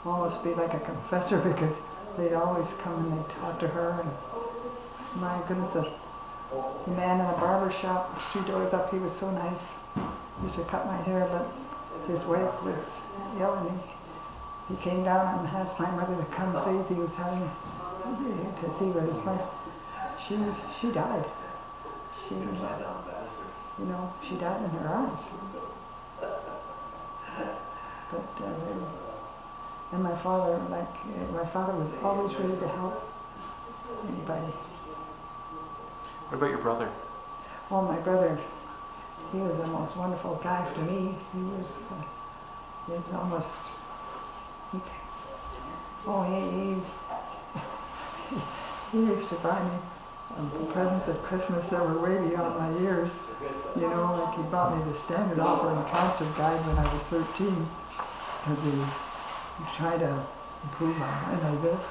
almost be like a confessor because they'd always come and they'd talk to her, and my goodness, the man in the barber shop 2 doors up, he was so nice. He used to cut my hair, but his wife was ill, and he came down and asked my mother to come, please. He was having to see where his wife. She died. She died in her arms. But and my father was always ready to help anybody. What about your brother? Oh, my brother, he was the most wonderful guy to me. It's almost, he used to buy me presents at Christmas that were way beyond my years. You know, like he bought me the Standard Opera and Concert Guide when I was 13, because he tried to improve my mind, I guess.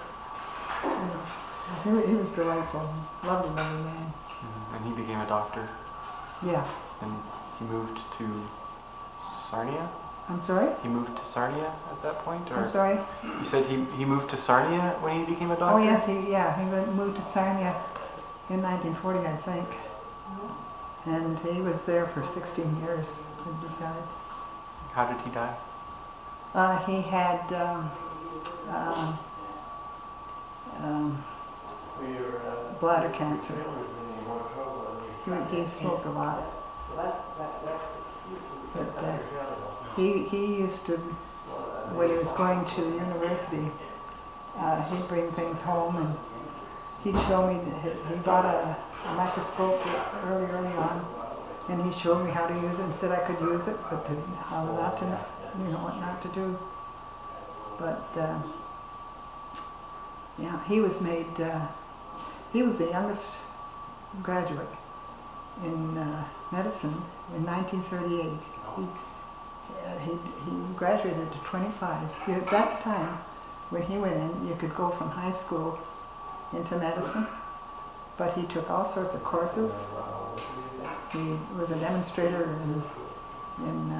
You know, he was delightful, lovely, lovely man. Mm-hmm. And he became a doctor, Yeah. and he moved to Sarnia? I'm sorry? He moved to Sarnia at that point? Or I'm sorry? You said he moved to Sarnia when he became a doctor? Oh, yes, he moved to Sarnia in 1940, I think. And he was there for 16 years when he died. How did he die? He had bladder cancer. He smoked a lot. But he used to, when he was going to university, he'd bring things home, and he'd show me, he bought a microscope early on, and he showed me how to use it and said I could use it, but how not to, what not to do. But yeah, he was the youngest graduate in medicine in 1938. He graduated at 25. At that time, when he went in, you could go from high school into medicine, but he took all sorts of courses. He was a demonstrator in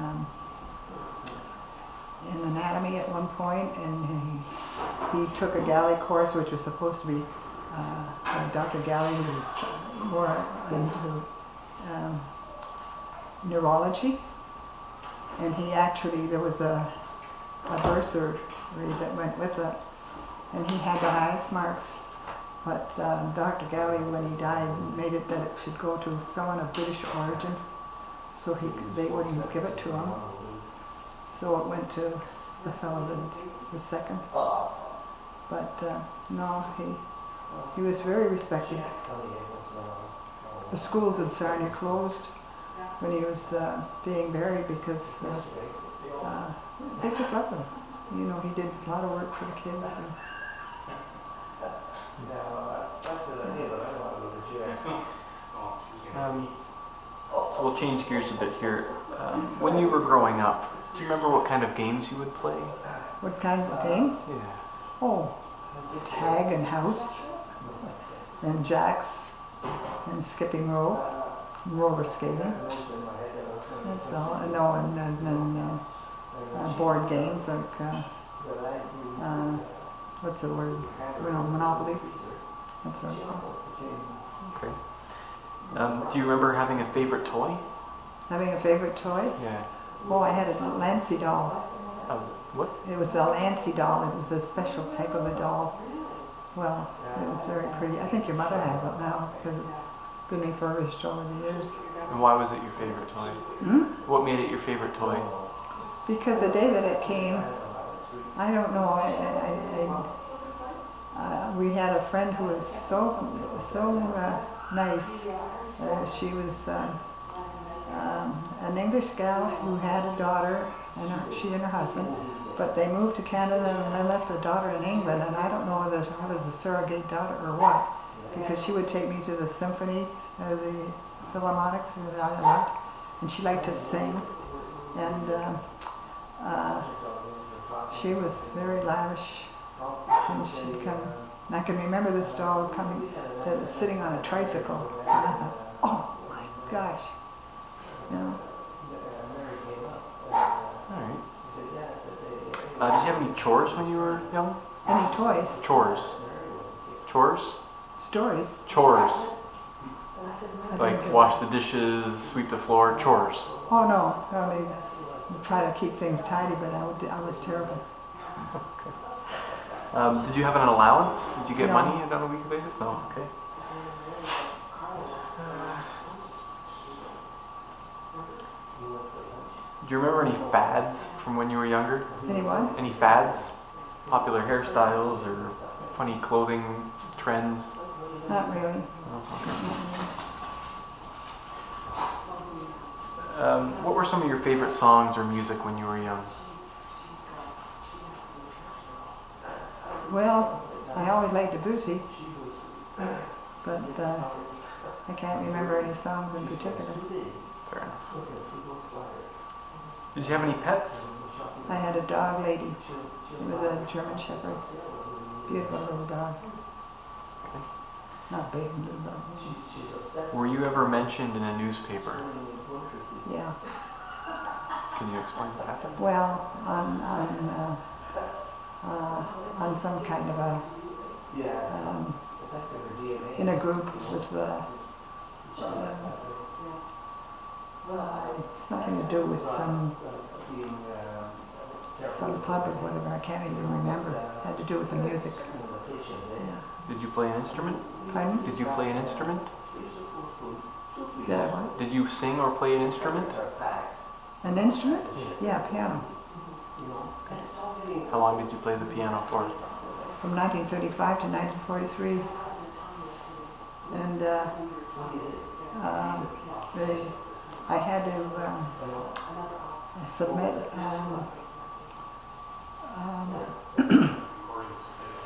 anatomy at one point, and he took a galley course, which was supposed to be Dr. Galley, who was more into neurology. And there was a bursary that went with it, and he had the highest marks. But Dr. Galley, when he died, made it that it should go to someone of British origin, so they wouldn't give it to him. So it went to the fellow that was second. But no, he was very respected. The schools in Sarnia closed when he was being buried because they just loved him. He did a lot of work for the kids. So we'll change gears a bit here. When you were growing up, do you remember what kind of games you would play? What kind of games? Yeah. Oh, tag and house, and jacks, and skipping rope, roller skating. That's all. And no, and then board games like what's the word? You know, Monopoly. That sort of stuff. Okay. Do you remember having a favorite toy? Having a favorite toy? Yeah. Oh, I had a Lancy doll. What? It was a Lancy doll. It was a special type of a doll. Well, it was very pretty. I think your mother has it now because it's been refurbished over the years. And why was it your favorite toy? What made it your favorite toy? Because the day that it came, I don't know. We had a friend who was so nice. She was an English gal who had a daughter, and she and her husband. But they moved to Canada and they left a daughter in England, and I don't know whether I was a surrogate daughter or what, because she would take me to the symphonies, the philharmonics that I loved, and she liked to sing, and she was very lavish, and she'd come. And I can remember this doll coming, that was sitting on a tricycle, and I thought, oh my gosh, you know. All right. Did you have any chores when you were young? Any toys? Chores. Chores? Stories? Chores. I didn't Like get wash the dishes, sweep the floor, chores. Oh no, I mean, we try to keep things tidy, but I was terrible. Did you have an allowance? Did you get No. money on a weekly basis? No. Okay. Do you remember any fads from when you were younger? Anyone? Any fads? Popular hairstyles or funny clothing trends? Not really. What were some of your favorite songs or music when you were young? Well, I always liked Debussy, but I can't remember any songs in particular. Fair enough. Did you have any pets? I had a dog lady. It was a German Shepherd. Beautiful little dog. Not big, but Were you ever mentioned in a newspaper? yeah. Can you explain what happened? Well, on some kind of a in a group with something to do with some club or whatever. I can't even remember. It had to do with the music. Yeah. Did you play an instrument? Pardon? Did you play an instrument? Did I what? Did you sing or play an instrument? An instrument? Yeah, piano. How long did you play the piano for? From 1935 to 1943. And I had to submit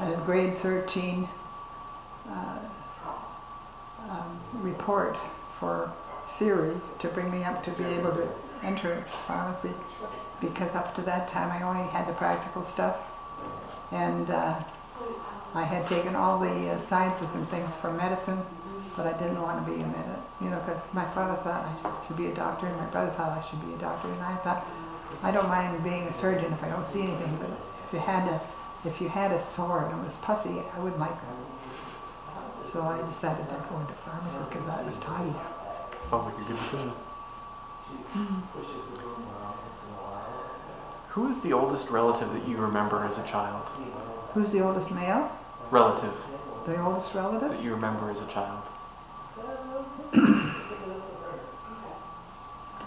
a grade 13 report for theory to bring me up to be able to enter pharmacy, because up to that time I only had the practical stuff, and I had taken all the sciences and things for medicine, but I didn't want to be in it, because my father thought I should be a doctor and my brother thought I should be a doctor, and I thought, I don't mind being a surgeon if I don't see anything, but if you had a sore and it was pussy, I wouldn't like it. So I decided I'd go into pharmacy because that was tidy. Sounds like a good decision. Who is the oldest relative that you remember as a child? Who's the oldest male? Relative The oldest relative? that you remember as a child?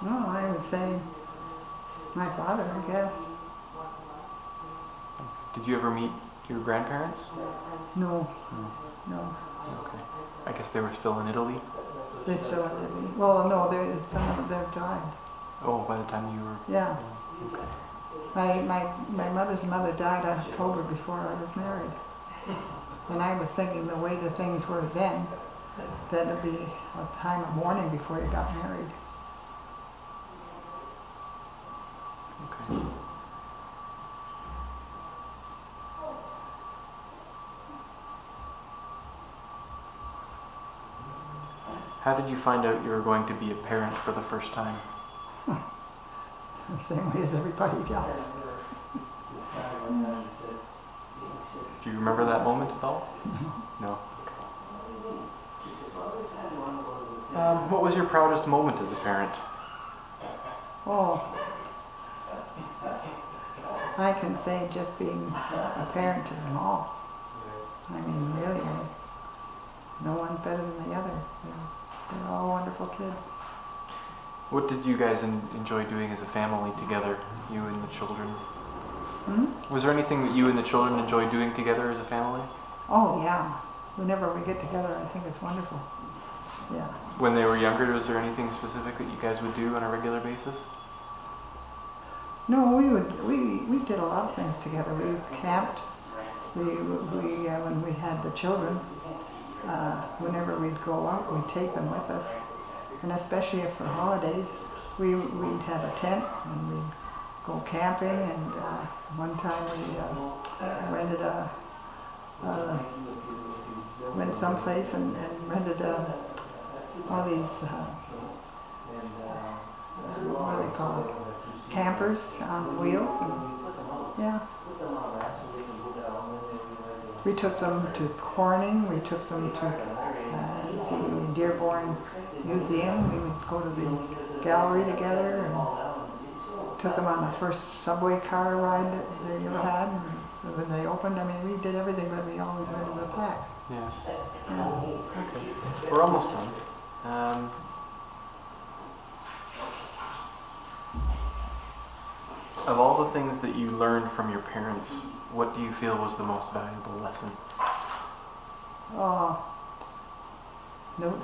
No, I would say my father, I guess. Did you ever meet your grandparents? No, no. Okay. I guess they were still in Italy? They still are living. Well, no, some of them died. Oh, by the time you were... Yeah. Okay. My mother's mother died in October before I was married. And I was thinking the way the things were then, then it'd be a time of mourning before you got married. Okay. How did you find out you were going to be a parent for the first time? The same way as everybody else. Do you remember that moment at all? No. What was your proudest moment as a parent? Oh, I can say just being a parent to them all. I mean, really, no one's better than the other. They're all wonderful kids. What did you guys enjoy doing as a family together, you and the children? Hmm? Was there anything that you and the children enjoyed doing together as a family? Oh, yeah. Whenever we get together, I think it's wonderful. Yeah. When they were younger, was there anything specific that you guys would do on a regular basis? No, we did a lot of things together. We camped. When we had the children, whenever we'd go out, we'd take them with us. And especially if for holidays, we'd have a tent and we'd go camping. And one time we rented went someplace and rented one of these, what are they called? Campers on wheels. And yeah. We took them to Corning. We took them to the Dearborn Museum. We would go to the gallery together and took them on the first subway car ride that they ever had. And when they opened, I mean, we did everything, but we always went in the pack. Yeah. Yeah. Okay. We're almost done. Of all the things that you learned from your parents, what do you feel was the most valuable lesson? Oh, don't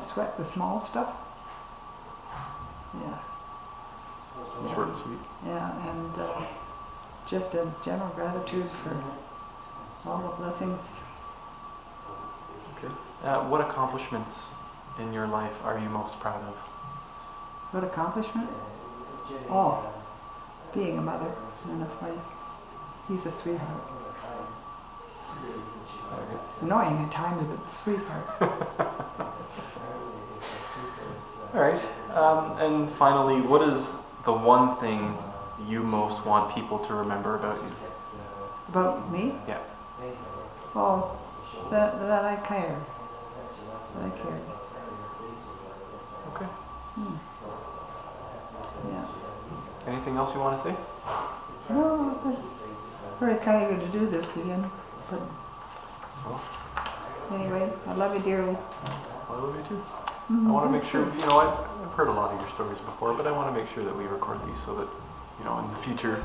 sweat the small stuff. Yeah. Short and sweet. Yeah, and just a general gratitude for all the blessings. Okay. What accomplishments in your life are you most proud of? What accomplishment? Oh, being a mother and a wife. He's a sweetheart. Annoying at times, but sweetheart. All right. And finally, what is the one thing you most want people to remember about you? About me? Yeah. Oh, that I cared. That I cared. Okay. Yeah. Anything else you want to say? No, that's very kind of you to do this again. But Well, anyway, I love you dearly. I love you too. I want to make sure, I've heard a lot of your stories before, but I want to make sure that we record these so that, in the future,